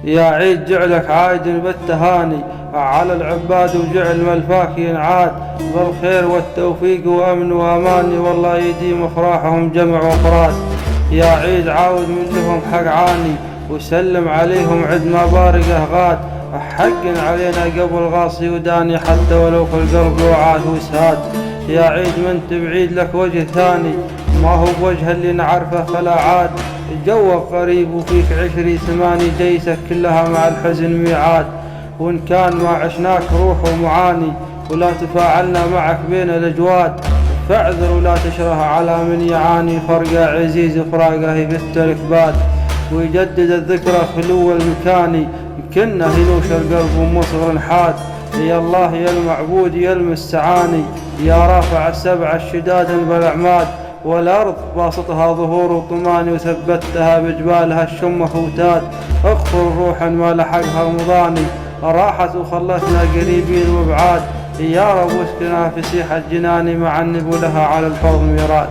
يا عيد جعلك عايد بالتهاني على العباد، وجعل ملفاك ينعاد بالخير والتوفيق وأمن وأمان، والله يديم أفراحهم جمع وفراد. يا عيد عاود من لهم حق عاني، وسلم عليهم عد ما بارقه غاد، حق علينا قبل غاصي وداني، حتى ولو في القلب وعاد وسهاد. يا عيد من تبعيد لك وجه ثاني، ما هو بوجه اللي نعرفه فلا عاد، جوك قريب وفيك 20 جيسك كلها مع الحزن ميعاد. وإن كان ما عشناك روح ومعاني، ولا تفاعلنا معك بين الأجواد، فاعذر ولا تشره على من يعاني، فرقة عزيز فراقه يفت الكباد. ويجدد الذكرى خلو المكاني، كنا هلوش القلب ومصر حاد. يا الله يا المعبود يا المستعاني، يا رافع السبع الشداد بالأعماد، والأرض باسطها ظهور وطماني، وثبتها بجبالها الشمة وتاد. اغفر روحا ما لحقها رمضاني، راحت وخلتنا قريبين وبعاد. يا رب اسكنها في سيح الجنان، مع النبو لها على الحوض ميراد.